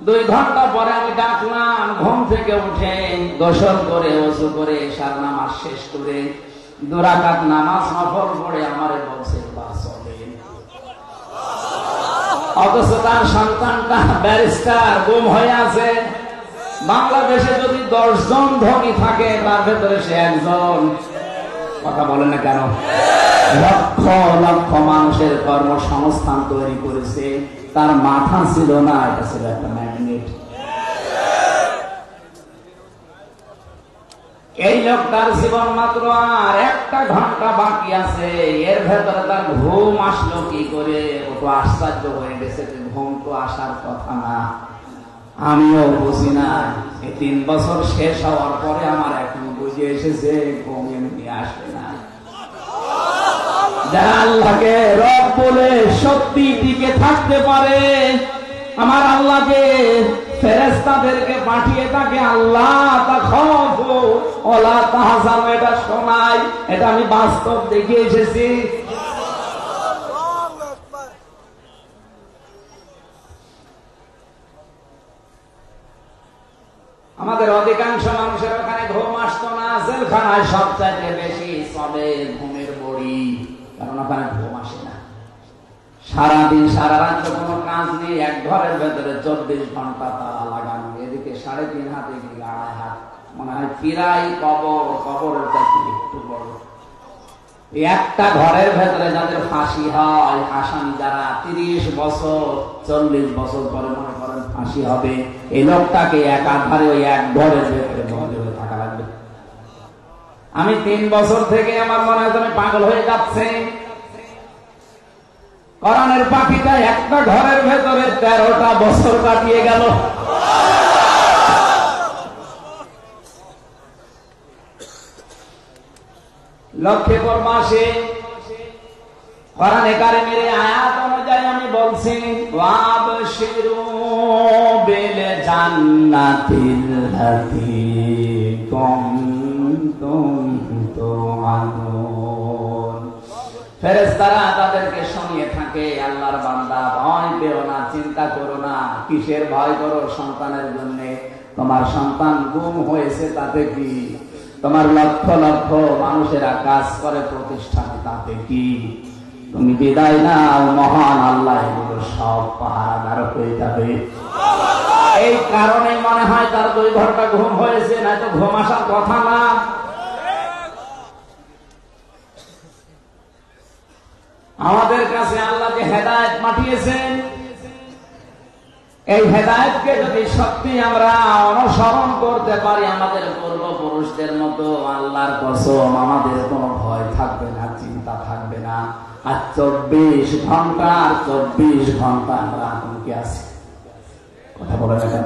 S1: 2 ঘন্টা পরে আমি ডাকলাম, ঘুম থেকে উঠে গোসল করে ওযু করে এশার নামাজ শেষ করে 2 রাকাত নামাজ নফল পড়ে আমারে বলছে বাস হবে। অথচ তার সন্তানটা ব্যারিস্টার, গুম হয়ে আছে। বাংলাদেশে যদি 10 জন ধনী থাকে, তার ভেতরে সে একজন। কথা বলেন না কেন? লক্ষ লক্ষ মানুষের কর্মসংস্থান তৈরি করেছে, তার মাথা ছিল না, এটা ছিল একটা ম্যাগনেট। এই লোকটার জীবন মাত্র আর 1 ঘন্টা বাকি আছে, এর ভেতরে তার ঘুম আসলো কি করে? ও তো আশ্চর্য হয়ে গেছে, ঘুম তো আসার কথা না, আমিও বুঝি না। এই 3 বছর শেষ হওয়ার পরে আমার এখন বুঝে এসেছে ঘুম এমনি আসবে না। যারা আল্লাহকে রব বলে সত্যি টিকে থাকতে পারে, আমার আল্লাহকে ফেরেশতাদেরকে পাঠিয়ে তাকে আল্লাহ তাখাফু ওয়ালা তাহজানু এটা শোনাই, এটা আমি বাস্তব দেখে এসেছি। আমাদের অধিকাংশ মানুষের ওখানে ঘুম আসতো না, জেলখানায় সবচাইতে বেশি চলে ঘুমের বড়ি, কারণ ওখানে ঘুম আসে না। সারাদিন সারা রাত কোনো কাজ নেই, এক ঘরের ভেতরে 24 ঘন্টা তালা লাগানো, এদিকে 3.5 হাত, এদিকে 2.5 হাত, মনে হয় পিরাই কবর, কবরের কাছে একটু বড়। একটা ঘরের ভেতরে যাদের ফাঁসি হয়, আসামি যারা 30 বছর 40 বছর পরে মনে করেন ফাঁসি হবে, এই লোকটাকে একাধারে ওই এক ঘরের ভেতরে বন্ধ হয়ে থাকা লাগবে। আমি 3 বছর থেকে আমার মনে হয় আমি পাগল হয়ে যাচ্ছে। কোরআনের পাখিটা একটা ঘরের ভেতরে 13টা বছর কাটিয়ে গেল। লক্ষ্মীপুর মাসে কোরআনে কারিমের আয়াত অনুযায়ী আমি বলছি, ওয়াবশিরু বিল জান্নাতিল্লাতী কুনতুম তুআদুন। ফেরেশতারা তাদেরকে শুনিয়ে থাকে, আল্লাহর বান্দা ভয় পেও না, চিন্তা করো না। কিসের ভয় করো? সন্তানের জন্য। তোমার সন্তান গুম হয়েছে তাতে কি? তোমার লক্ষ লক্ষ মানুষেরা কাজ করে প্রতিষ্ঠানে, তাতে কি? তুমি বিদায় নাও, মহান আল্লাহ এগুলো সব পাহারাদার হয়ে যাবে। এই কারণে মনে হয় তার 2 ঘন্টা ঘুম হয়েছে, না তো ঘুম আসার কথা না। আমাদের কাছে আল্লাহ যে হেদায়েত পাঠিয়েছেন, এই হেদায়েতকে যদি সত্যি আমরা অনুসরণ করতে পারি আমাদের পূর্বপুরুষদের মতো, আল্লাহর কসম আমাদের কোনো ভয় থাকবে না, চিন্তা থাকবে না। আর 24 ঘন্টা আমরা আতঙ্কে আছি। কথা বলেন এখন?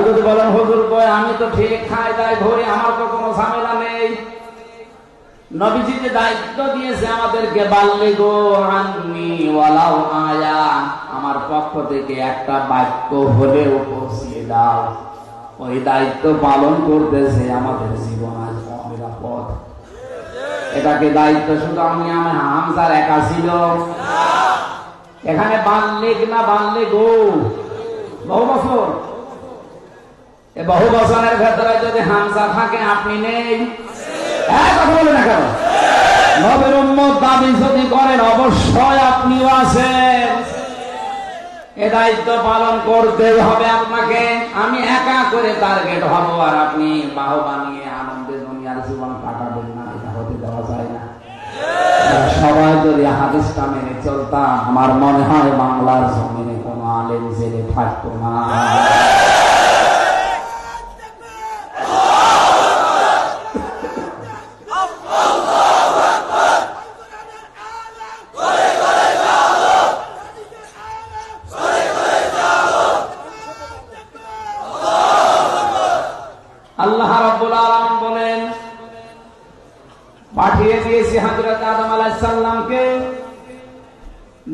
S1: যদি বলেন হুজুর কই আমি তো ঠিক খাই দাই ঘুরি, আমার তো কোনো ঝামেলা নেই। নবীজি যে দায়িত্ব দিয়েছে আমাদেরকে, বাল্লিগু আন্নী ওয়ালাউ আয়া, আমার পক্ষ থেকে একটা বাক্য হলেও পৌঁছিয়ে দাও। ওই দায়িত্ব পালন করতেছে আমাদের জীবন আজ নিরাপদ। এটাকে দায়িত্ব শুধু আমি হামজার একা ছিল? এখানে বাল্লিগ না বাল্লিগু, বহু বছর। এই বহু বছরের ভেতরে যদি হামজা থাকে, আপনি নেই। কথা বলে না কেন? নবীর উম্মত দাবি যদি করেন, অবশ্যই আপনিও আছেন। এ দায়িত্ব পালন করতে হবে আপনাকে। আমি একা করে টার্গেট হব আর আপনি বাহবা নিয়ে আনন্দে দুনিয়ার জীবন কাটাবেন না, এটা হতে দেওয়া যায় না। সবাই যদি হাদিসটা মেনে চলতাম, আমার মনে হয় বাংলার জমিনে কোনো আলেম জেলে থাকতো না। আল্লাহ রাব্বুল আলামিন বলেন, পাঠিয়ে দিয়েছি হযরত আদম আলাইহিস সালামকে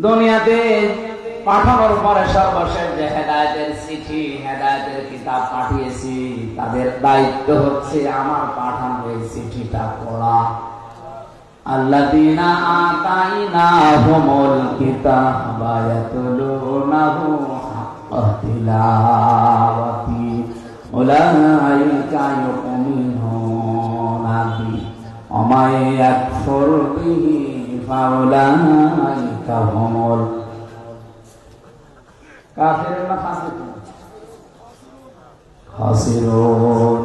S1: দুনিয়াতে। পাঠানোর পরে সর্বশেষ যে হেদায়েতের চিঠি, হেদায়েতের কিতাব পাঠিয়েছি, তাদের দায়িত্ব হচ্ছে আমার পাঠানো এই চিঠিটা পড়া। আল্লাযীনা আতাইনাহুমুল কিতাবা ইয়াতলুনাহু হাক্কা তিলাওয়াতি উলাইকা ইউমিনুনা বিহি ওয়া মান ইয়াকফুর বিহি ফাউলাইকা হুমুল কাফিরুন খাসিরুন।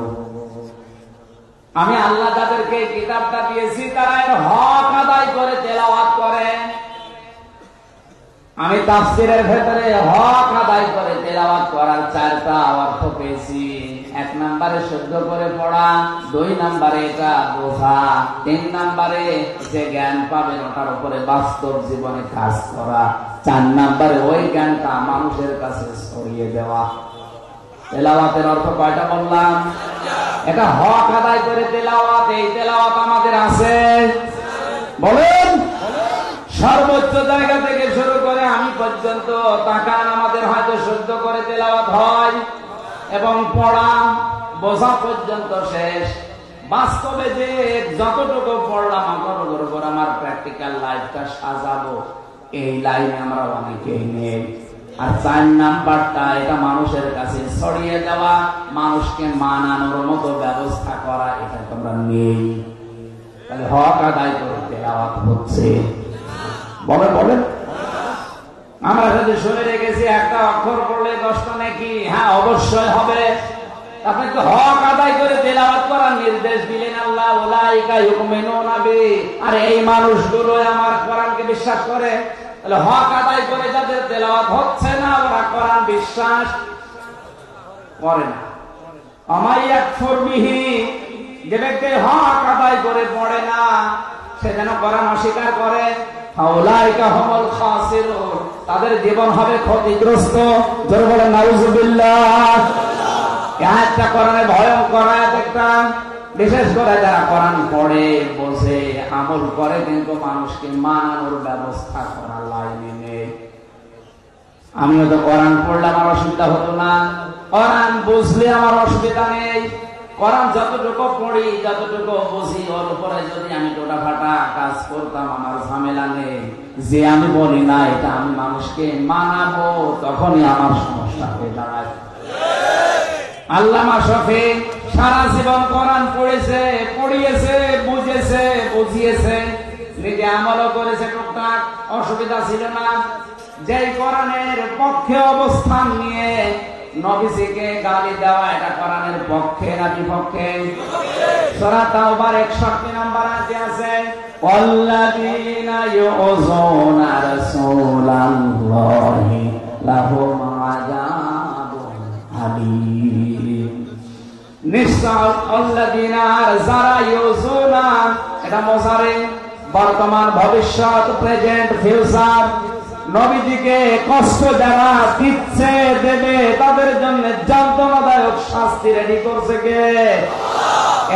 S1: আমি আল্লাহ তাদেরকে কিতাবটা দিয়েছি, তারা এর হক আদায় করে তেলাওয়াত করে। আমি তাফসীরের ভেতরে হক আদায় করে তেলাওয়াত করার 4টা অর্থ পেয়েছি। 1 নম্বরে শুদ্ধ করে পড়া, 2 নম্বরে এটা বোঝা, 3 নম্বরে যে জ্ঞান পাবেন ওটার উপরে বাস্তব জীবনে কাজ করা, 4 নম্বরে ওই জ্ঞানটা মানুষের কাছে ছড়িয়ে দেওয়া। তেলাওয়াতের অর্থ কয়টা বললাম? এটা হক আদায় করে তেলাওয়াত। এই তেলাওয়াত আমাদের আছে, বলেন। সর্বোচ্চ জায়গা থেকে শুরু করে আমি পর্যন্ত তাকান, আমাদের হয়তো শুদ্ধ করে তেলাওয়াত হয় এবং পড়া বোঝা পর্যন্ত শেষ। বাস্তবে যে যতটুকু পড়লাম অতটুকুর উপর আমার প্র্যাকটিক্যাল লাইফটা সাজাবো, এই লাইনে আমরা অনেকেই নেই। আর 4 নাম্বারটা, এটা মানুষের কাছে ছড়িয়ে দেওয়া, মানুষকে মানানোর মতো ব্যবস্থা করা, এটা তোমরা নেই। তাহলে হক আদায় করে তেলাওয়াত হচ্ছে, বলেন বলেন। আমরা যদি শুনে রেখেছি একটা অক্ষর পড়লে 10টা নাকি, হ্যাঁ অবশ্যই হবে। আপনি তো হক আদায় করে তেলাওয়াত করার নির্দেশ দিলেন আল্লাহ, উলাইকা ইউমিনুনা বিহি। আর এই মানুষগুলো আমার কোরআনকে বিশ্বাস করে। তাহলে হক আদায় করে যাদের তেলাওয়াত হচ্ছে না, ওরা কোরআন বিশ্বাস করে না। আমাই ইয়াকফুর বিহি, যে ব্যক্তি হক আদায় করে পড়ে না, সে যেন কোরআন অস্বীকার করে। ফাউলাইকা হুমুল খাসিরুন, তাদের জীবন হবে ক্ষতিগ্রস্ত। জোরে বলেন নাউযুবিল্লাহ। এই আয়াতটা কোরআনে ভয়ঙ্কর আয়াত একটা। বিশেষ করে যারা কোরআন পড়ে বোঝে আমল করে কিন্তু মানুষকে মানানোর ব্যবস্থা করার লাইনে নেই। আমিও তো কোরআন পড়লে আমার অসুবিধা হতো না, কোরআন বুঝলে আমার অসুবিধা নেই। কোরআন যতটুকু পড়ি যতটুকু বুঝি ওর উপরে যদি আমি টোটা ফাটা কাজ করতাম আমার ঝামেলা নেই। যে আমি বলি না এটা আমি মানুষকে মানাবো তখনই আমার সমস্যা হয়ে দাঁড়ায়। আল্লামা শফি সারা জীবন কোরআন পড়েছে, পড়িয়েছে, বুঝেছে, বুঝিয়েছে, নিজে আমলও করেছে, টুকটাক অসুবিধা ছিল না। যেই কোরআনের পক্ষে অবস্থান নিয়ে নবীজিকে গালি দেওয়া এটা কোরআনের পক্ষে না বিপক্ষে? সূরা তাওবার 61 নম্বর আয়াতে আছে ওয়াল্লাযীনা ইউযুনা রাসূলাল্লাহি লাহুম আযাবুন আলীম। নিশ্চয় আল্লাযীনা যারা ইউযুনা এটা মুজারে বর্তমান ভবিষ্যৎ প্রেজেন্ট ফিউচার নবীজিকে কষ্ট যারা দিচ্ছে দেবে তাদের জন্য যন্ত্রণাদায়ক শাস্তি রেডি করছে কে?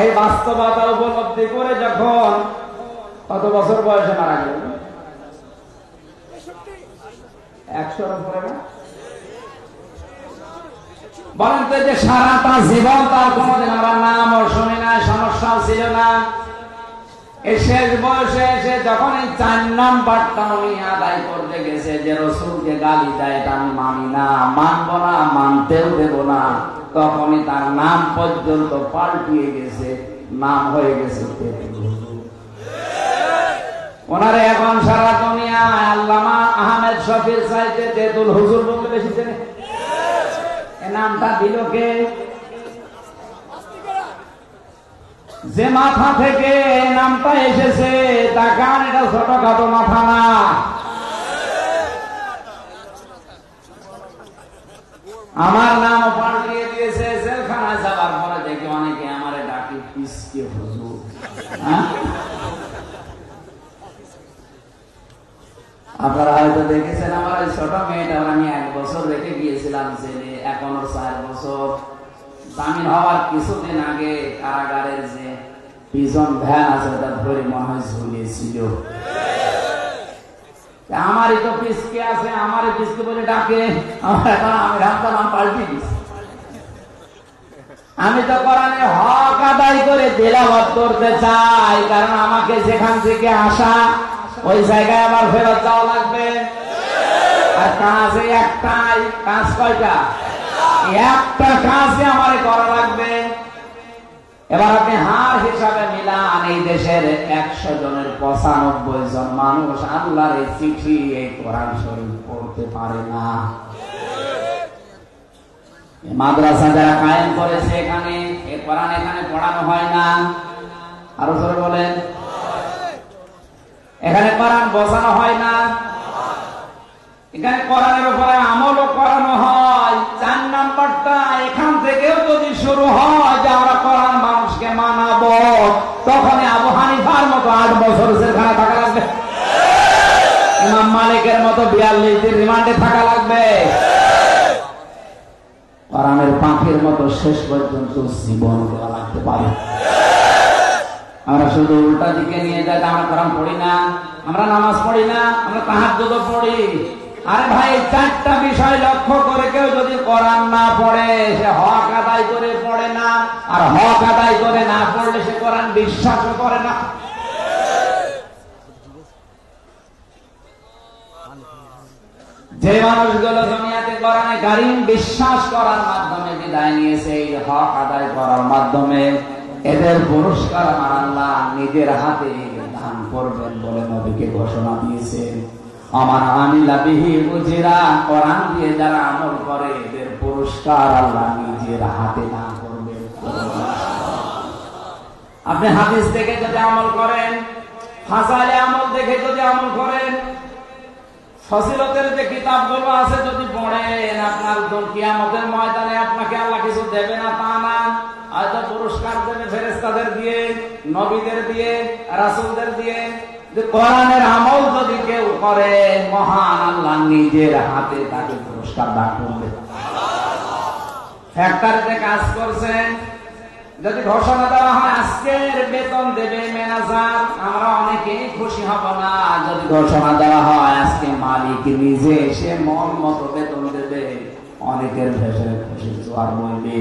S1: এই বাস্তবতা উপলব্ধি করে যখন কত বছর বয়সে মারা গেল? 100-এর উপরে না? বলেন তো যে সারাটা জীবন তার কোনদিন আমরা নামও শুনি না, সমস্যাও ছিল না। এই শেষ বয়সে এসে যখন এই 4 নাম্বারটা উনি আদায় করতে গেছে যে রসুলকে গালি দেয় এটা আমি মানি না, মানবো না, মানতেও দেব না, তখনই তার নাম পর্যন্ত পাল্টিয়ে গেছে, নাম হয়ে গেছে তেঁতুল হুজুর। ওনারে এখন সারা দুনিয়ায় আল্লামা আহমেদ শফির চাইতে তেঁতুল হুজুর বলতে বেশি চেনে। এ নামটা দিল কে? যে মাথা থেকে নামটা এসেছে তা গান এটা ছোটখাটো মাথা না। আমার নাম পাল্টিয়ে দিয়েছে, জেলখানায় যাবার পরে দেখে অনেকে আমারে ডাকে পিসকে হুজুর। আপনারা হয়তো দেখেছেন আমার ওই ছোট মেয়েটা আমি 1 বছর রেখে গিয়েছিলাম জেলে, এখন ওর 4 বছর। জামিন হওয়ার কিছুদিন আগে কারাগারের যে পিজন ভ্যান আছে ওটা ধরে মনে হয় ঝুলিয়েছিল। আমারই তো পিসকে আছে, আমারই পিসকে বলে ডাকে। আমি নাম পাল্টি দিচ্ছি। আমি তো কোরআনে হক আদায় করে তেলাওয়াত করতে চাই, কারণ আমাকে যেখান থেকে আসা ওই জায়গায় আমার ফেরত যাওয়া লাগবে। আর কাজে একটাই, কাজ কয়টা? একটা কাজে আমার করা লাগবে। এবার আপনি হার হিসাবে মিলান, এই দেশের 100 জনের 95 জন মানুষ আল্লাহর এই চিঠি এই কোরআন শরীফ পড়তে পারে না। মাদ্রাসা যারা কায়েম করেছে এখানে এই কোরআন এখানে পড়ানো হয় না। আরো জোরে বলেন, এখানে কোরআন বোঝানো হয় না। এখানে কোরআনের উপরে আমলও করানো হয়। 4 নাম্বারটা এখান থেকেও যদি শুরু হয় যে আমরা কোরআন মানুষকে মানাবো, তখন আবু হানিফার মতো 8 বছর জেলখানায় থাকা লাগবে, ইমাম মালিকের মতো 42 দিন রিমান্ডে থাকা লাগবে, কোরআনের পাখির মতো শেষ পর্যন্ত জীবন দেওয়া লাগতে পারে। আমরা শুধু উল্টা দিকে নিয়ে যাই, আমরা কোরআন পড়ি না, আমরা নামাজ পড়ি না, আমরা তাহাজ্জুদ পড়ি। আরে ভাই, 4টা বিষয় লক্ষ্য করে কেউ যদি কোরআন না পড়ে সে হক আদায় করে পড়ে না, আর হক আদায় করে না পড়লে সে কোরআন বিশ্বাসও করে না। যে মানুষগুলো দুনিয়াতে কোরআনে কারীম বিশ্বাস করার মাধ্যমে বিদায় নিয়েছে, এই হক আদায় করার মাধ্যমে, এদের পুরস্কার আমার আল্লাহ নিজের হাতে দান করবেন বলে নবীকে ঘোষণা দিয়েছেন। আমার আমিলা বিহি উজিরা, কোরআন দিয়ে যারা আমল করে এদের পুরস্কার আল্লাহ নিজের হাতে দান করবেন। আপনি হাদিস দেখে যদি আমল করেন, ফাজাইলে আমল দেখে যদি আমল করেন, ফজিলতের যে কিতাবগুলো আছে যদি পড়েন, আপনার কিয়ামতের ময়দানে আপনাকে আল্লাহ কিছু দেবে না তা না, হয়তো পুরস্কার দেবে ফেরেশতাদের দিয়ে, নবীদের দিয়ে, রাসূলদের দিয়ে। যে কোরআনের আমল যদি কেউ করে, মহান আল্লাহ নিজের হাতে তাকে পুরস্কার দান করবে। ফ্যাক্টরিতে কাজ করছেন, যদি ঘোষণা দেওয়া হয় আজকে আজকের বেতন দেবে ম্যানেজার, আমরা অনেকেই খুশি হব না যদি ঘোষণা দেওয়া হয় আজকে মালিক নিজে এসে মন মতো বেতন দেবে। অনেকের ভেসে খুশি জোয়ার বইবে।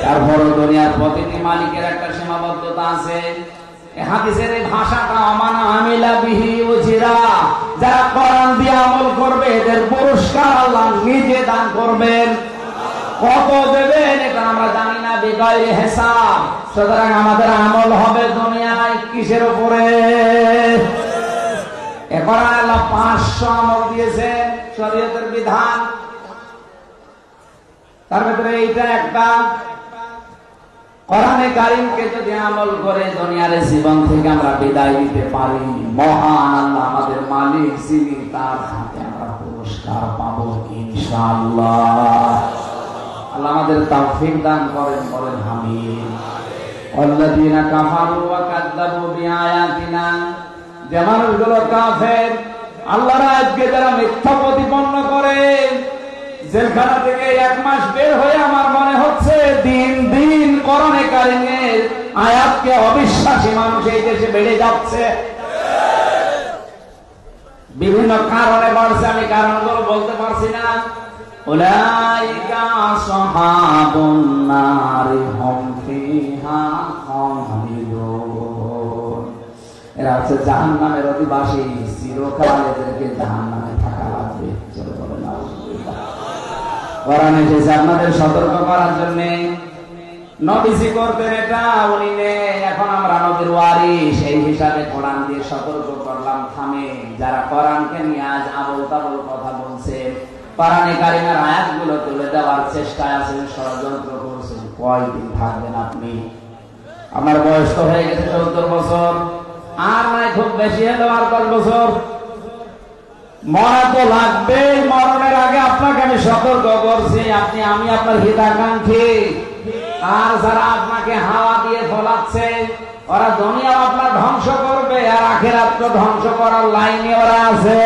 S1: তারপরও দুনিয়ার প্রতিটি মালিকের একটা সীমাবদ্ধতা আছে। হাদিসের এই ভাষাটা অমানা আমিলা বিহি উজিরা, যারা কোরআন দিয়ে আমল করবে এদের পুরস্কার আল্লাহ নিজে দান করবেন। কত দেবেন এটা আমরা জানি না, বেগাইরে হিসাব। সুতরাং আমাদের আমল হবে দুনিয়ায় কিসের উপরে? এখন আল্লাহ 500 আমল দিয়েছেন শরীয়তের বিধান, তার ভিতরে এইটা একটা। কোরআনে কারীমকে যদি আমল করে দুনিয়ার জীবন থেকে আমরা বিদায় দিতে পারি, মহান আল্লাহ আমাদের মালিক যিনি, তার হাতে আমরা পুরস্কার পাবো ইনশাআল্লাহ। আল্লাহ আমাদের তাওফীক দান করেন, বলেন আমিন। ওয়াল্লাযীনা কাফারু ওয়া কাযযাবু বিআয়াতিনা, যে মানুষগুলো কাফের, আল্লাহর আয়াতকে যারা মিথ্যা প্রতিপন্ন করে। জেলখানা থেকে 1 মাস বের হয়ে আমার মনে হচ্ছে দিন দিন কোরআনে কারীমের আয়াতকে অবিশ্বাসী মানুষ এই দেশে বেড়ে যাচ্ছে। বিভিন্ন কারণে বাড়ছে, আমি কারণগুলো বলতে পারছি না। উলাইকা আসহাবুন নারি হুম ফিহা খালিদুন, এরা হচ্ছে জাহান্নামের অধিবাসী, চিরকাল এদেরকে জাহান্নামে থাকা লাগবে। চলে বলেন আলহামদুলিল্লাহ। কোরআন এসেছে আপনাদের সতর্ক করার জন্য। নবীজি করতেন এটা, উনি নেই। এখন আমরা নবীর ওয়ারিস, এই হিসাবে কোরআন দিয়ে সতর্ক করলাম, থামে। যারা কোরআনকে নিয়ে আজ আবল তাবল কথা বলছে, কোরআনে কারীমের আয়াতগুলো তুলে দেওয়ার চেষ্টায় আছেন, ষড়যন্ত্র করছেন, কয়দিন থাকবেন আপনি? আমার বয়স তো হয়ে গেছে ৭৪ বছর, আর নাই খুব বেশি হলো আর 10 বছর। মরা তো লাগবে, মরণের আগে আপনাকে আমি সতর্ক করছি। আমি আপনার হিতাকাঙ্ক্ষী। আর যারা আপনাকে হাওয়া দিয়ে ফলাচ্ছে, ওরা দুনিয়া আপনার ধ্বংস করবে, আর আখিরাত তো ধ্বংস করার লাইনে ওরা আছে।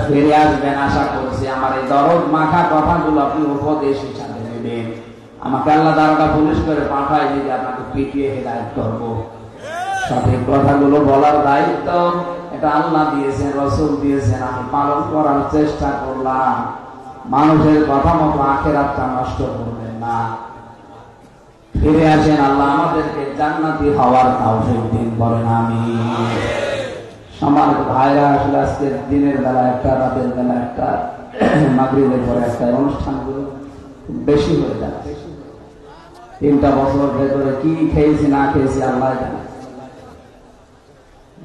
S1: ফিরে আসবেন আশা করছি। আমার এই দরদ মাখা কথাগুলো আপনি উপদেশ হিসাবে নেবেন। আমাকে আল্লাহ দারোগা পুলিশ করে পাঠায় দিলে আপনাকে পিটিয়ে হেদায়েত করবো। সঠিক কথাগুলো বলার দায়িত্ব এটা আল্লাহ দিয়েছেন, রাসূল দিয়েছেন, আমি পালন করার চেষ্টা করলাম। মানুষের কথা মতো আখিরাতটা নষ্ট করবেন না। ফিরে আসেন, আল্লাহ আমাদেরকে জান্নাতি হওয়ার তৌফিক দিন, বলেন আমিন। সম্মানিত ভাইরা, আসলে আজকে দিনের বেলা একটা, রাতের বেলা একটা, মাগরিবের পরে একটা, অনুষ্ঠানগুলো বেশি হয়ে যাচ্ছে। 3টা বছর ভেতরে কি খেয়েছি না খেয়েছি আল্লাহ জানে।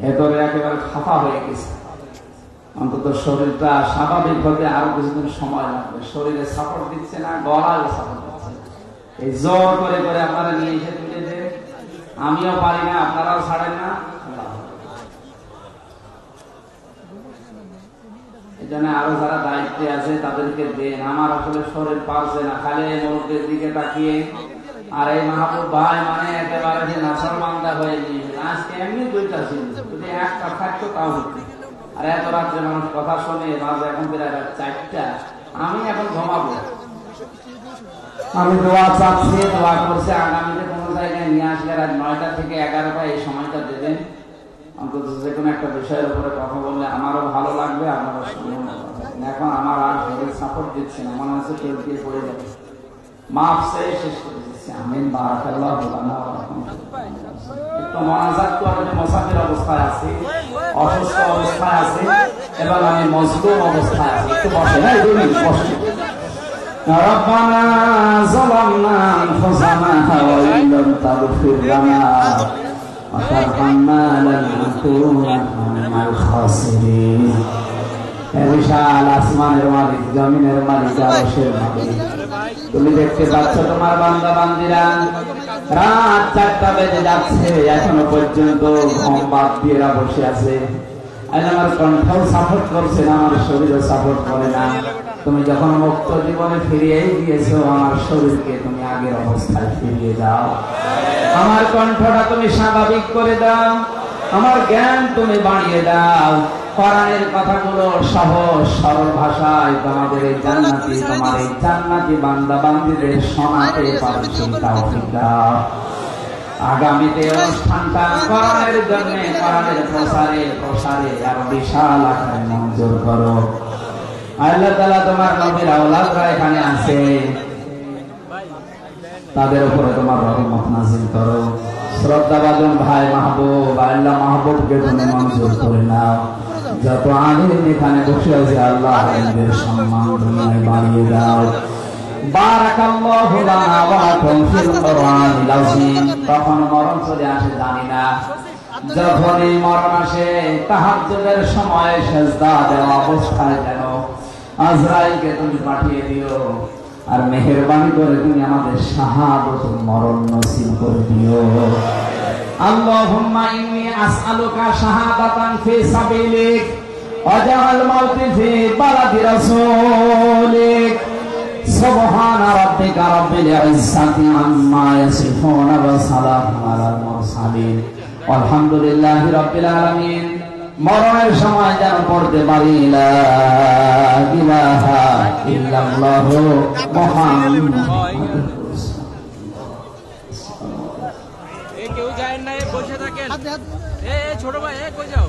S1: ভেতরে একেবারে খাফা হয়ে গেছে। অন্তত শরীরটা স্বাভাবিক হতে আরো কিছুদিন সময় লাগবে। শরীরে সাপোর্ট দিচ্ছে না, গলায় সাপোর্ট দিচ্ছে। এই জোর করে করে আপনারা নিয়ে এসে তুলে দেন, আমিও পারি না, আপনারাও ছাড়েন না। এই জন্য আরো যারা দায়িত্বে আছে তাদেরকে দেন। আমার আসলে শরীর পারছে না, খালি মুরব্বীর দিকে তাকিয়ে। আর এই মাহবুব ভাই মানে একেবারে নাসার মান্দা হয়ে গিয়েছে। আজকে এমনি 2টা ছিল, যদি একটা থাকতো তাও হতো। আর এত রাত্রে মানুষ কথা শোনে, বাজে এখন প্রায় 4টা। আমি এখন ঘুমাবো। আমি দোয়া চাচ্ছি, দোয়া করছে আগামীতে কোনো জায়গায় নিয়ে আসলে রাত 9টা থেকে 11টা এই সময়টা দেবেন। অন্তত যে কোনো একটা বিষয়ের উপরে কথা বললে আমারও ভালো লাগবে, আপনারা শুনুন। এখন আমার আর শরীর সাপোর্ট দিচ্ছে না, মনে হচ্ছে কেউ দিয়ে পড়ে যাবে। মাফ চেয়ে শেষ করে দিচ্ছি। আমিন। বারাকাল্লাহু লানা ওয়া লাকুম। একটু মোনাজাত করে, মুসাফির অবস্থায় আছি, অসুস্থ অবস্থায় আছি, এবং আমি মজলুম অবস্থায় আছি। একটু বসে, হ্যাঁ 2 মিনিট বসে। রব্বানা যালামনা আনফুসানা ওয়া ইল্লাম তাগফির লানা ওয়া তারহামনা লানাকুনা মিনাল খাসিরিন। বিশাল আসমানের মালিক, জমিনের মালিক, আরশের মালিক, তুমি দেখতে পাচ্ছ তোমার বান্দা বান্দিরা রাত 4টা বেজে যাচ্ছে, এখনো পর্যন্ত ঘুম বাদ দিয়ে বসে আছে। আজ আমার কণ্ঠও সাপোর্ট করছে না, আমার শরীরও সাপোর্ট করে না। তুমি যখন মুক্ত জীবনে ফিরিয়েই দিয়েছো, আমার শরীরকে তুমি আগের অবস্থায় ফিরিয়ে দাও। আমার কণ্ঠটা তুমি স্বাভাবিক করে দাও, আমার জ্ঞান তুমি বাড়িয়ে দাও। কোরআনের কথাগুলো সহজ সরল ভাষায় তোমাদের এই জান্নাতি, তোমার এই জান্নাতি বান্দা বান্দীদের শোনাতে পারছি, তৌফিক দাও। আগামীতে অনুষ্ঠানটা কোরআনের জন্য, কোরআনের প্রসারে আরো বিশাল আকারে মঞ্জুর করো। আল্লাহ তাআলা তোমার নবীর আওলাদরা এখানে আছে, তাদের উপরে তোমার রহমত নাযিল করো। শ্রদ্ধাভাজন ভাই মাহবুব, আল্লাহ মাহবুবকে তুমি মঞ্জুর করে নাও। যত আলিম এখানে বসে আছে আল্লাহ আলিমদের সম্মান দুনিয়ায় বাড়িয়ে দাও। বারাকাল্লাহু লানা ওয়া লাকুম ফিল কোরআনিল আযীম। কখন মরণ চলে আসে জানি না, যখনই মরণ আসে তাহাজ্জুদের সময় সিজদা দেওয়া অবস্থায় যেন আজরাইলকে তুমি পাঠিয়ে দিও, আর মেহেরবানি করে তুমি আমাদের শাহাদাতুল মরণ নসিব করে দিও। আল্লাহুম্মা ইন্নী আসআলুকা শাহাদাতান ফি সাবিলিক ওয়া জাআল মাউতি ফি বালাদি রাসূলিক। সুবহানা রাব্বিকা রাব্বিল ইজ্জাতি আম্মা ইয়াসিফুন ওয়া সালামুন আলাল মুরসালিন আলহামদুলিল্লাহি রাব্বিল আলামিন। মরণের সময় যেন পড়তে পারি লা ইলাহা ইল্লাল্লাহু মুহাম্মাদুর
S2: কেউ যায় না, বসে থাকেন। ছোট ভাই কই যাও?